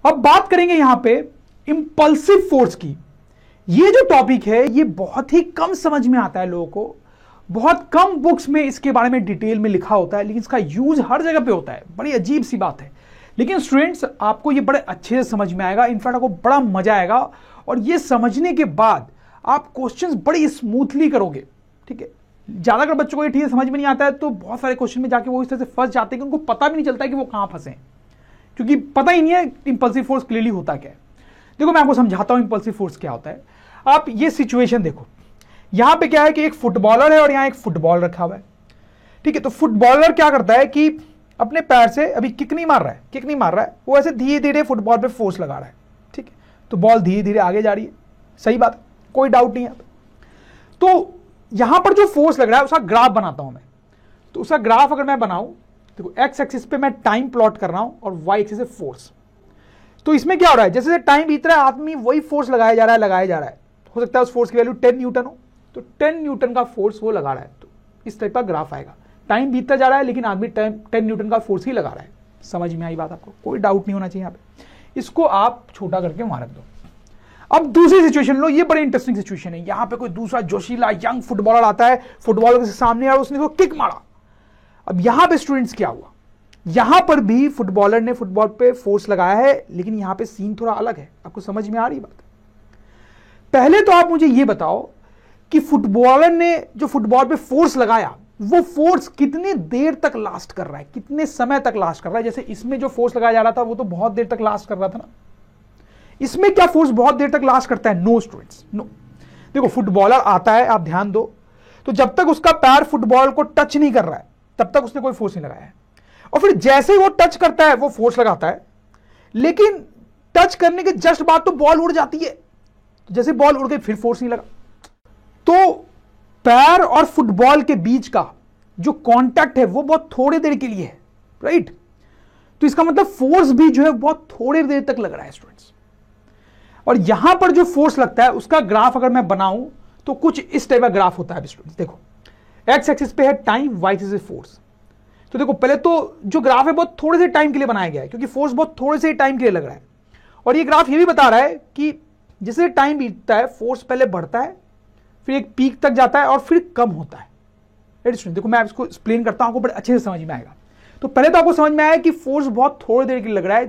अब बात करेंगे यहां पे इंपल्सिव फोर्स की। ये जो टॉपिक है ये बहुत ही कम समझ में आता है लोगों को, बहुत कम बुक्स में इसके बारे में डिटेल में लिखा होता है, लेकिन इसका यूज हर जगह पे होता है। बड़ी अजीब सी बात है, लेकिन स्टूडेंट्स आपको ये बड़े अच्छे से समझ में आएगा, इनफैक्ट आपको बड़ा मजा आएगा, और ये समझने के बाद आप क्वेश्चंस बड़ी स्मूथली करोगे। ठीक है, ज्यादातर बच्चों को ये ठीक है समझ में नहीं आता है, तो बहुत सारे क्वेश्चन में जाके वो इस तरह से फंस जाते हैं कि उनको पता भी नहीं चलता है कि वो कहां फंसे, क्योंकि पता ही नहीं है इंपल्सिव फोर्स क्लियरली होता क्या है। देखो मैं आपको समझाता हूं इंपल्सिव फोर्स क्या होता है। आप ये सिचुएशन देखो, यहां पे क्या है कि एक फुटबॉलर है और यहां एक फुटबॉल रखा हुआ है। ठीक है, तो फुटबॉलर क्या करता है कि अपने पैर से अभी किक नहीं मार रहा है, वो ऐसे धीरे धीरे फुटबॉल पे फोर्स लगा रहा है। ठीक है, तो बॉल धीरे धीरे आगे जा रही है, सही बात है, कोई डाउट नहीं है। तो यहां पर जो फोर्स लग रहा है उसका ग्राफ बनाता हूं मैं। तो उसका ग्राफ अगर मैं बनाऊं, देखो एक्स एक्सिस पे मैं टाइम प्लॉट कर रहा हूं और वाई एक्सिस पे फोर्स। तो इसमें क्या हो रहा है, जैसे जैसे टाइम बीत रहा है आदमी वही फोर्स लगाया जा रहा है। हो सकता है उस फोर्स की वैल्यू 10 न्यूटन हो, तो 10 न्यूटन का फोर्स वो लगा रहा है, तो इस टाइप का ग्राफ आएगा। टाइम बीतता जा रहा है लेकिन आदमी 10 न्यूटन का फोर्स ही लगा रहा है। समझ में आई बात आपको, कोई डाउट नहीं होना चाहिए यहाँ पे। इसको आप छोटा करके वहां रख दो। अब दूसरी सिचुएशन लो, ये बड़ी इंटरेस्टिंग सिचुएशन है। यहां पे कोई दूसरा जोशीला यंग फुटबॉलर आता है, फुटबॉलर के सामने और उसने उसको किक मारा। अब यहां पे स्टूडेंट्स क्या हुआ, यहां पर भी फुटबॉलर ने फुटबॉल पे फोर्स लगाया है, लेकिन यहां पे सीन थोड़ा अलग है। आपको समझ में आ रही बात? पहले तो आप मुझे ये बताओ कि फुटबॉलर ने जो फुटबॉल पे फोर्स लगाया वो फोर्स कितने देर तक लास्ट कर रहा है, कितने समय तक लास्ट कर रहा है। जैसे इसमें जो फोर्स लगाया जा रहा था वो तो बहुत देर तक लास्ट कर रहा था ना। इसमें क्या फोर्स बहुत देर तक लास्ट करता है? No students, no. देखो फुटबॉलर आता है, आप ध्यान दो, तो जब तक उसका पैर फुटबॉल को टच नहीं कर रहा है तब तक उसने कोई फोर्स नहीं लगाया है। और फिर जैसे ही वो टच करता है वो फोर्स लगाता है, लेकिन टच करने के जस्ट बाद तो बॉल उड़ जाती है। तो जैसे बॉल उड़ गई फिर फोर्स नहीं लगा। तो पैर और फुटबॉल के बीच का जो कांटेक्ट है वो बहुत थोड़ी देर के लिए है, राइट? तो इसका मतलब फोर्स भी जो है बहुत थोड़ी देर तक लग रहा है स्टूडेंट्स। और यहां पर जो फोर्स लगता है उसका ग्राफ अगर मैं बनाऊं तो कुछ इस टाइप का ग्राफ होता है स्टूडेंट्स। देखो एक्स एक्सिस पे है टाइम, वाई एक्सिस पे फोर्स। तो देखो पहले तो जो ग्राफ है बहुत थोड़े से टाइम के लिए बनाया गया है, क्योंकि फोर्स बहुत थोड़े से टाइम के लिए लग रहा है। और ये ग्राफ ये भी बता रहा है कि जैसे टाइम बीतता है फोर्स पहले बढ़ता है, फिर एक पीक तक जाता है और फिर कम होता है। देखो मैं इसको एक्सप्लेन करता हूं, आपको बड़े अच्छे से समझ में आएगा। तो पहले तो आपको समझ में आया कि फोर्स बहुत थोड़ी देर के लिए लग रहा है,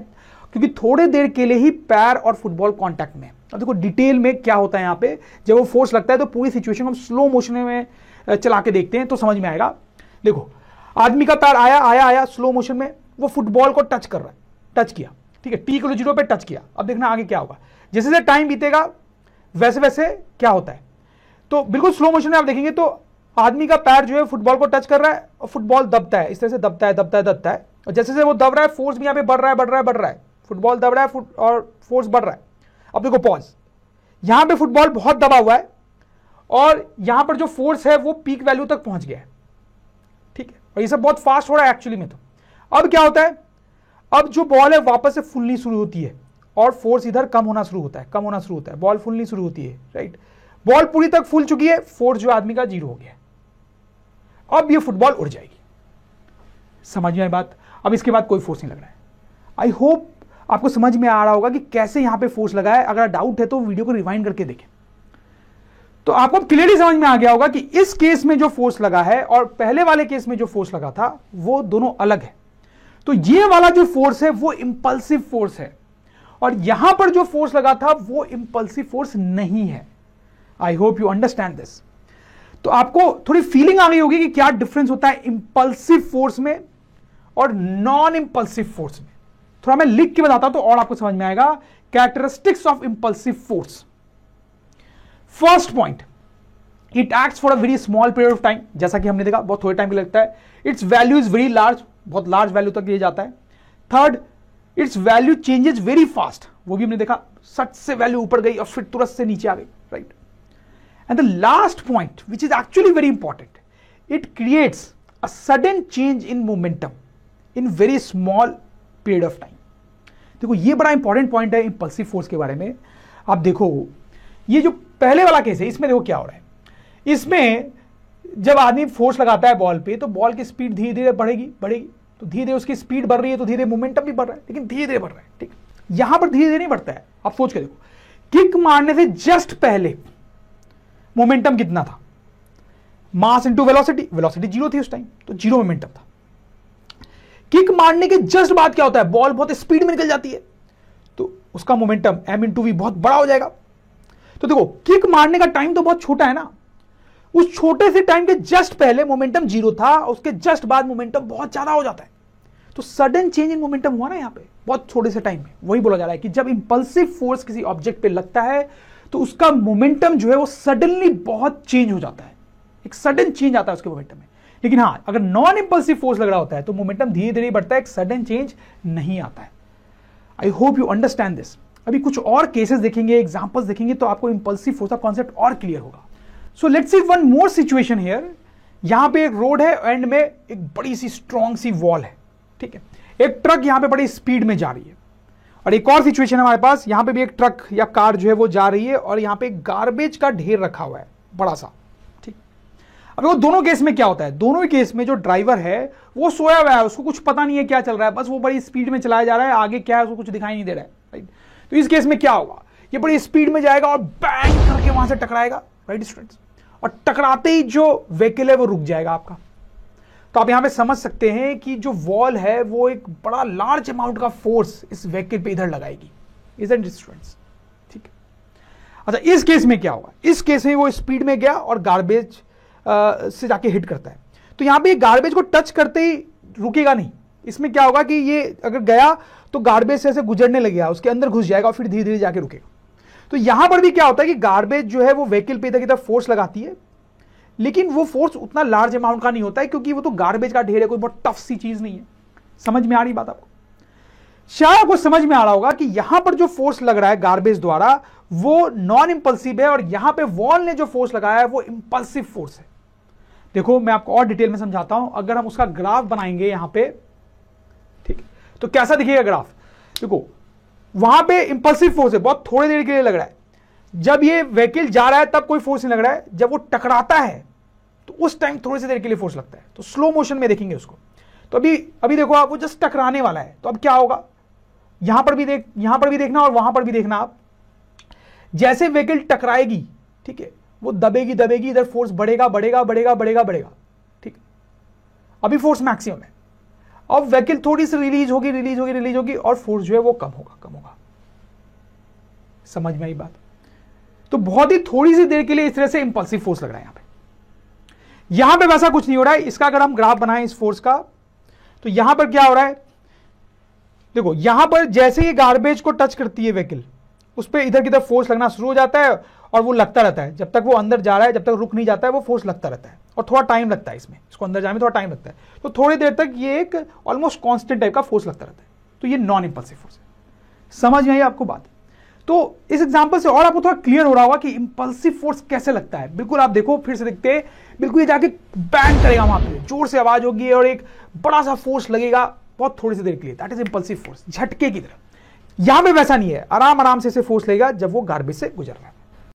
क्योंकि थोड़ी देर के लिए ही पैर और फुटबॉल कांटेक्ट में। अब देखो डिटेल में क्या होता है यहाँ पे, जब वो फोर्स लगता है तो पूरी सिचुएशन हम स्लो मोशन में चला के देखते हैं तो समझ में आएगा। देखो आदमी का पैर आया स्लो मोशन में, वो फुटबॉल को टच कर रहा है, टच किया, ठीक है, t=0 पे टच किया। अब देखना आगे क्या होगा, जैसे जैसे टाइम बीतेगा वैसे वैसे क्या होता है। तो बिल्कुल स्लो मोशन में आप देखेंगे तो आदमी का पैर जो है फुटबॉल को टच कर रहा है और फुटबॉल दबता है, इस तरह से दबता है। और जैसे जैसे वो दब रहा है फोर्स भी यहाँ पे बढ़ रहा है। फुटबॉल दब रहा है और फोर्स बढ़ रहा है। अब देखो पॉज, यहां पे फुटबॉल बहुत दबा हुआ है और यहां पर जो फोर्स है वो पीक वैल्यू तक पहुंच गया है, ठीक है, और ये सब बहुत फास्ट हो रहा है एक्चुअली में। तो अब क्या होता है, अब जो बॉल है वापस से फुलनी शुरू होती है और फोर्स इधर कम होना शुरू होता है, बॉल फुलनी शुरू होती है, राइट। बॉल पूरी तक फुल चुकी है, फोर्स जो आदमी का 0 हो गया। अब ये फुटबॉल उड़ जाएगी। समझ में आई बात? अब इसके बाद कोई फोर्स नहीं लग रहा है। आई होप आपको समझ में आ रहा होगा कि कैसे यहां पे फोर्स लगा है। अगर डाउट है तो वीडियो को रिवाइंड करके देखें, तो आपको क्लियरली समझ में आ गया होगा कि इस केस में जो फोर्स लगा है और पहले वाले केस में जो फोर्स लगा था वो दोनों अलग है। तो ये वाला जो फोर्स है वो इंपल्सिव फोर्स है और यहां पर जो फोर्स लगा था वो इंपल्सिव फोर्स नहीं है। I hope you understand this. तो आपको थोड़ी फीलिंग आ गई होगी कि क्या डिफरेंस होता है इंपल्सिव फोर्स में और नॉन इंपल्सिव फोर्स में। थोड़ा मैं लिख के बताता हूं तो और आपको समझ में आएगा। Characteristics of impulsive force. First point, it acts for a very small period of time, जैसा कि हमने देखा बहुत थोड़े टाइम के लगता है। It's value is very large, बहुत लार्ज वैल्यू तक ये जाता है। Third, it's value changes very fast, वो भी हमने देखा, सट से वैल्यू ऊपर गई और फिर तुरंत से नीचे आ गई, right. And the last point which is actually very important, it creates a sudden change in momentum in very small period of time. देखो ये बड़ा इंपॉर्टेंट पॉइंट है इंपल्सिव फोर्स के बारे में। आप देखो ये जो पहले वाला केस है इसमें देखो क्या हो रहा है। इसमें जब आदमी फोर्स लगाता है बॉल पे तो बॉल की स्पीड धीरे धीरे बढ़ेगी, तो धीरे धीरे उसकी स्पीड बढ़ रही है तो धीरे मोमेंटम भी बढ़ रहा है, लेकिन धीरे धीरे बढ़ रहा है, ठीक। यहां पर धीरे धीरे नहीं बढ़ता है। आप सोच के देखो, किक मारने से जस्ट पहले मोमेंटम कितना था, मास इंटू वेलोसिटी, वेलोसिटी 0 थी उस टाइम, तो 0 मोमेंटम था। किक मारने के जस्ट बाद क्या होता है, बॉल बहुत स्पीड में निकल जाती है, तो उसका मोमेंटम m इंटू वी बहुत बड़ा हो जाएगा। तो देखो, किक मारने का टाइम तो बहुत छोटा है ना, उस छोटे से टाइम के जस्ट पहले मोमेंटम 0 था, उसके जस्ट बाद मोमेंटम बहुत ज्यादा हो जाता है। तो सडन चेंज इन मोमेंटम हुआ ना यहाँ पे, बहुत छोटे से टाइम में। वही बोला जा रहा है कि जब इंपल्सिव फोर्स किसी ऑब्जेक्ट पे लगता है तो उसका मोमेंटम जो है वो सडनली बहुत चेंज हो जाता है, एक सडन चेंज आता है उसके मोमेंटम में। लेकिन हां, अगर नॉन इंपल्सिव फोर्स लग रहा होता है तो मोमेंटम धीरे धीरे बढ़ता है, एक सडन चेंज नहीं आता है। I hope you understand this. अभी कुछ और केसेस देखेंगे, एग्जांपल्स देखेंगे, तो आपको इंपल्सिव फोर्स का कॉन्सेप्ट और क्लियर होगा। So let's see one more situation here. यहां पे एक रोड है, एंड में एक बड़ी सी स्ट्रॉन्ग सी वॉल है, ठीक है। एक ट्रक यहां पे बड़ी स्पीड में जा रही है, और एक और सिचुएशन हमारे पास, यहां पे भी एक ट्रक या कार जो है वो जा रही है, और यहां पे गार्बेज का ढेर रखा हुआ है बड़ा सा, ठीक। अब वो दोनों केस में क्या होता है, दोनों ही केस में जो ड्राइवर है वो सोया हुआ है, उसको कुछ पता नहीं है क्या चल रहा है, बस वो बड़ी स्पीड में चलाया जा रहा है, आगे क्या है उसको कुछ दिखाई नहीं दे रहा है, राइट। तो इस केस में क्या होगा, ये बड़ी स्पीड में जाएगा और बैंग करके वहां से टकराएगा, राइट स्टूडेंट्स, और टकराते ही जो व्हीकल है वो रुक जाएगा आपका। तो आप यहां पे समझ सकते हैं कि जो वॉल है वो एक बड़ा लार्ज अमाउंट का फोर्स इस व्हीकल पे इधर लगाएगी, इजंट इट स्टूडेंट्स, ठीक है। अच्छा, इस केस में क्या होगा, इस केस में वो स्पीड में गया और गार्बेज से जाके हिट करता है। तो यहां पे गार्बेज को टच करते ही रुकेगा नहीं, इसमें क्या होगा कि ये अगर गया तो गार्बेज से ऐसे गुजरने लगेगा, उसके अंदर घुस जाएगा और फिर धीरे धीरे जाके रुकेगा। तो यहां पर भी क्या होता है कि गार्बेज जो है वो व्हीकल पे इधर की तरफ फोर्स लगाती है, लेकिन वो फोर्स उतना लार्ज अमाउंट का नहीं होता है, क्योंकि वो तो गार्बेज का ढेर है, कोई बहुत टफ सी चीज नहीं है। समझ में आ रही बात आपको? शायद आपको समझ में आ रहा होगा कि यहां पर जो फोर्स लग रहा है गार्बेज द्वारा वो नॉन इंपल्सिव है, और यहां पे वॉल ने जो फोर्स लगाया है वो इंपल्सिव फोर्स है। देखो, मैं आपको और डिटेल में समझाता हूं। अगर हम उसका ग्राफ बनाएंगे यहां पे, ठीक है, तो कैसा दिखेगा ग्राफ? देखो, वहां पे इंपल्सिव फोर्स है, बहुत थोड़ी देर के लिए लग रहा है। जब ये व्हीकल जा रहा है तब कोई फोर्स नहीं लग रहा है, जब वो टकराता है तो उस टाइम थोड़ी सी देर के लिए फोर्स लगता है। तो स्लो मोशन में देखेंगे उसको। तो अभी देखो आप, वो जस्ट टकराने वाला है, तो अब क्या होगा, यहां पर भी देखना और वहां पर भी देखना आप। जैसे व्हीकल टकराएगी, ठीक है, वो दबेगी, इधर फोर्स बढ़ेगा, ठीक। अभी फोर्स मैक्सिमम है, अब व्हीकल थोड़ी सी रिलीज होगी और फोर्स जो है वो कम होगा। समझ में आई बात? तो बहुत ही थोड़ी सी देर के लिए इस तरह से इंपल्सिव फोर्स लग रहा है यहां पे वैसा कुछ नहीं हो रहा है। इसका अगर हम ग्राफ बनाएं इस फोर्स का, तो यहां पर क्या हो रहा है, देखो, यहां पर जैसे ही गार्बेज को टच करती है व्हीकल, उस पर इधर की तरफ फोर्स लगना शुरू हो जाता है, और वो लगता रहता है जब तक वो अंदर जा रहा है, जब तक रुक नहीं जाता है, वो फोर्स लगता रहता है, और थोड़ा टाइम लगता है इसको अंदर जाने में थोड़ा टाइम लगता है। तो थोड़ी देर तक ये एक ऑलमोस्ट कांस्टेंट टाइप का फोर्स लगता रहता है। तो ये नॉन इंपल्सिव फोर्स है। समझ में आई आपको बात? तो इस एग्जांपल से और आपको थोड़ा क्लियर हो रहा होगा कि इंपल्सिव फोर्स कैसे लगता है। बिल्कुल आप देखो, फिर से देखते हैं, बिल्कुल ये जाके बैंग करेगा, वहां पे जोर से आवाज होगी और एक बड़ा सा फोर्स लगेगा बहुत थोड़ी सी देर के लिए। दैट इज इंपल्सिव फोर्स, झटके की तरह। यहां पे वैसा नहीं है, आराम से फोर्स लगेगा जब वो गार्बेज से गुजर रहा है।